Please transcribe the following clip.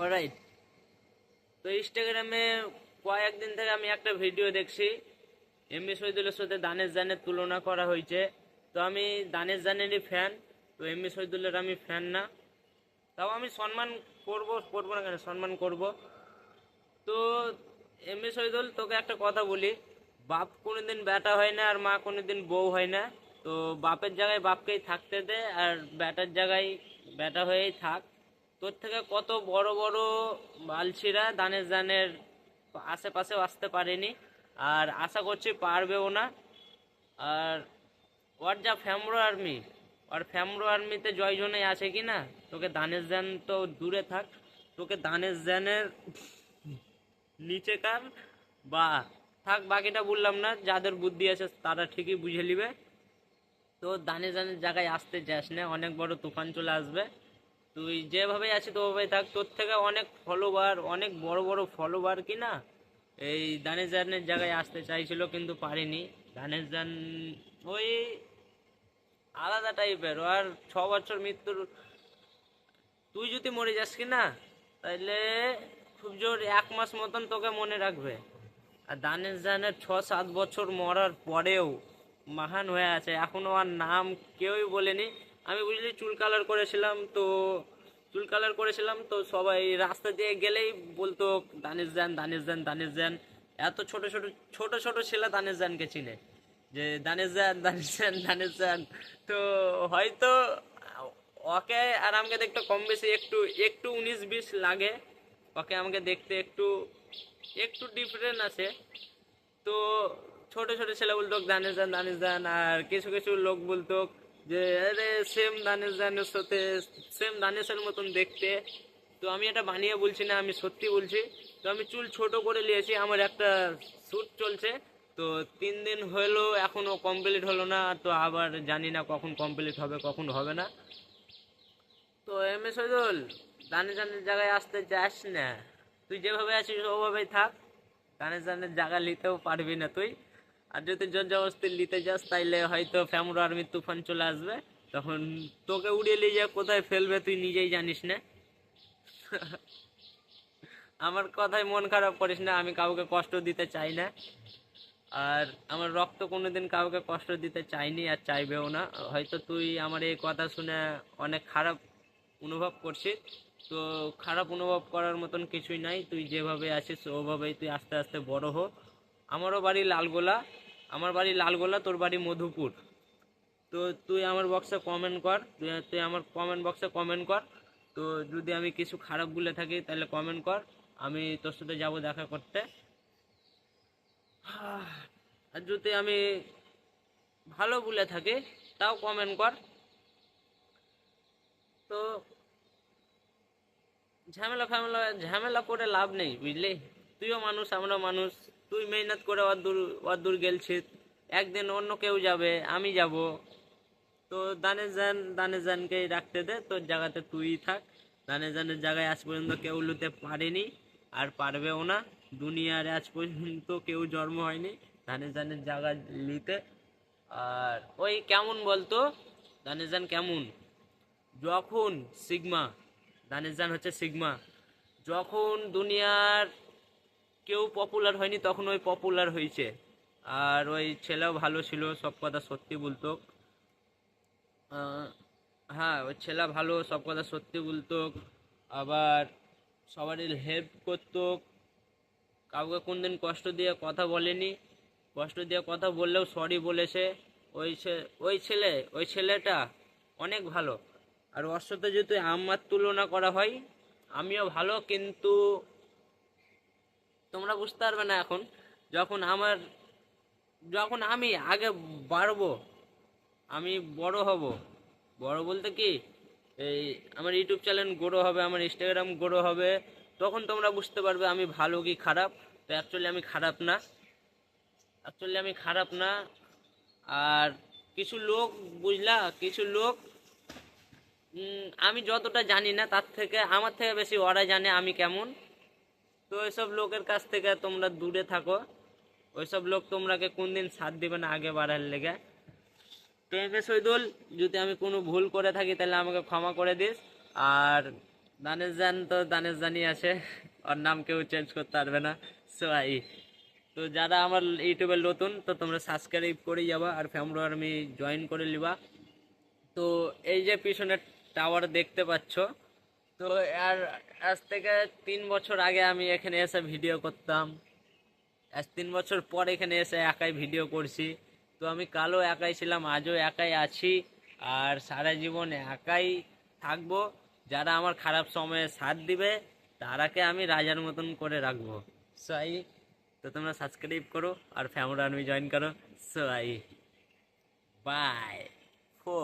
Alright. তো ইনস্টাগ্রামে কয়েকদিন থেকে আমি একটা ভিডিও দেখছি, এমবি শহীদুলের সাথে দানেশ জানের তুলনা করা হয়েছে। তো আমি দানেশ জানেরই ফ্যান, তো এমবি শহীদুলের আমি ফ্যান না। তাও আমি সম্মান করবো না কেন, সম্মান করব। তো এমবি শহীদুল, তোকে একটা কথা বলি, বাপ কোনোদিন বেটা হয় না আর মা কোনোদিন বউ হয় না। তো বাপের জায়গায় বাপকেই থাকতে দে, আর বেটার জায়গায় বেটা হয়েই থাক। তোর থেকে কত বড় বড় বালছিরা দানের জানের আশেপাশেও আসতে পারেনি, আর আশা করছি পারবেও না। আর ওর যা ফ্যামরো আর্মি, আর ফ্যামরো আর্মিতে জয়জনেই আছে কি না, তোকে দানেশ জান তো দূরে থাক, তোকে দানেশ জানের নিচেকার বা থাক, বাকিটা বললাম না, যাদের বুদ্ধি আছে তারা ঠিকই বুঝে নিবে। তো দানে দানের জায়গায় আসতে যাস না, অনেক বড় তুফান চলে আসবে। তুই যেভাবেই আছিস তো ওভাবেই থাক। তোর থেকে অনেক ফলোবার, অনেক বড় বড় ফলোবার কি না এই দানেশ জানের জায়গায় আসতে চাইছিল কিন্তু পারিনি। দানেশ জান ওই আলাদা টাইপের, আর 6 বছর মৃত্যুর, তুই যদি মরে যাস কি না, তাইলে খুব জোর 1 মাস মতন তোকে মনে রাখবে। আর দানেশ জানের 6-7 বছর মরার পরেও মহান হয়ে আছে, এখনো আর নাম কেউই বলেনি। আমি বুঝলি চুল কালার করেছিলাম তো সবাই রাস্তা দিয়ে গেলেই বলতো দানেশ জান, দানেশ জান, দানেশ জান। এত ছোট ছোট ছোট ছোট ছেলে দানেশ জানকে চিনে, যে দানেশ জান, দানেশ জান, দানেশ জান। তো হয়তো ওকে আর আমাকে দেখতে কম বেশি একটু একটু 19-20 লাগে, ওকে আমাকে দেখতে একটু একটু ডিফারেন্ট আছে। তো ছোট ছোট ছেলে বলতো দানেশ জান, দানেশ জান, আর কিছু কিছু লোক বলতো যে আরে সেম দানেশ জানের সাথে, সেম দানেশের মতন দেখতে। তো আমি এটা বানিয়ে বলছি না, আমি সত্যি বলছি। তো আমি চুল ছোট করে নিয়েছি, আমার একটা শ্যুট চলছে। তো 3 দিন হলো, এখনো কমপ্লিট হলো না, তো আবার জানি না কখন কমপ্লিট হবে কখন হবে না। তো এম এস সৈদুল, দানে দানের জায়গায় আসতে যাস না, তুই যেভাবে আছিস ওভাবেই থাক। দানে দানের জায়গা নিতেও পারবি না তুই। আর যদি জোর জবরদস্তি নিতে যাস তাইলে হয়তো ফ্যামরো আর্মির তুফান চলে আসবে, তখন তোকে উড়িয়ে নিয়ে যা কোথায় ফেলবে তুই নিজেই জানিস না। আমার কথায় মন খারাপ করিস না, আমি কাউকে কষ্ট দিতে চাই না। আর আমার রক্ত কোনোদিন কাউকে কষ্ট দিতে চাইনি আর চাইবেও না। হয়তো তুই আমার এই কথা শুনে অনেক খারাপ অনুভব করছিস, তো খারাপ অনুভব করার মতন কিছুই নাই। তুই যেভাবে আছিস ওভাবেই তুই আস্তে আস্তে বড় হ। আমারও বাড়ি লালগোলা, আমার বাড়ি লালগোলা, তোর বাড়ি মধুপুর। তো তুই আমার বক্সে কমেন্ট কর, তুই আমার কমেন্ট বক্সে কমেন্ট কর। তো যদি আমি কিছু খারাপ বলে থাকি তাহলে কমেন্ট কর, আমি তোর সাথে যাবো দেখা করতে। আর যদি আমি ভালো বলে থাকি তাও কমেন্ট কর। তো ঝামেলা ফামেলা ঝামেলা করে লাভ নেই বুঝলি, তুইও মানুষ আমরাও মানুষ। তুই মেহনত করে অদূর গেলছিস, একদিন অন্য কেউ যাবে, আমি যাব। তো দানে জানকেই রাখতে দে, তোর জায়গাতে তুই থাক। দানে জানের জায়গায় আজ পর্যন্ত কেউ লুতে পারেনি আর পারবেও না, দুনিয়ার আজ পর্যন্ত কেউ জন্ম হয়নি দানে জানের জায়গা নিতে। আর ওই কেমন বলতো, দানে জান কেমন, যখন সিগমা, দানেশ জান হচ্ছে সিগমা, যখন দুনিয়ার কেউ পপুলার হয়নি তখন ওই পপুলার হয়েছে। আর ওই ছেলেও ভালো ছিল, সব কথা সত্যি বলতো। হ্যাঁ, ওই ছেলে ভালো, সব কথা সত্যি বলতো। আবার সবারই হেল্প করতো, কাউকে কোনদিন কষ্ট দিয়ে কথা বলেনি, কষ্ট দিয়ে কথা বললেও সরি বলেছে। ওই ছেলেটা অনেক ভালো। আর ওর সাথে যদি আমার তুলনা করা হয়, আমিও ভালো, কিন্তু তোমরা বুঝতে পারবে না এখন। যখন আমার যখন আমি আগে বাড়বো, আমি বড় হব, বড় বলতে কি, এই আমার ইউটিউব চ্যানেল গ্রো হবে, আমার ইনস্টাগ্রাম গ্রো হবে, তখন তোমরা বুঝতে পারবে আমি ভালো কি খারাপ। তো অ্যাকচুয়ালি আমি খারাপ না, অ্যাকচুয়ালি আমি খারাপ না। আর কিছু লোক, বুঝলা, কিছু লোক, আমি যতটা জানি না তার থেকে আমার থেকে বেশি ওরা জানে আমি কেমন। তো ওইসব লোকের কাছ থেকে তোমরা দূরে থাকো, ওইসব লোক তোমরাকে কোনদিন সাথ দিবে না আগে বাড়ার লেগে। তো এম এস শহীদুল, যদি আমি কোনো ভুল করে থাকি তাহলে আমাকে ক্ষমা করে দিস। আর দানেশ জান তো দানেশ জানই আছে, ওর নাম কেউ চেঞ্জ করতে পারবে না। সো আই, তো যারা আমার ইউটিউবে নতুন তো তোমরা সাবস্ক্রাইব করে যাবা আর ফ্যামিলি আর্মি জয়েন করে নিবা। তো এই যে পিছনে টাওয়ার দেখতে পাচ্ছ, তো আর আজ থেকে 3 বছর আগে আমি এখানে এসে ভিডিও করতাম, আজ 3 বছর পর এখানে এসে একাই ভিডিও করছি। তো আমি কালও একাই ছিলাম, আজও একাই আছি, আর সারা জীবন একাই থাকবো। যারা আমার খারাপ সময়ে সাথ দিবে তারাকে আমি রাজার মতন করে রাখবো। সো আই, তো তোমরা সাবস্ক্রাইব করো আর ফ্যামিলি আর্মি জয়েন করো। So I, bye. ফো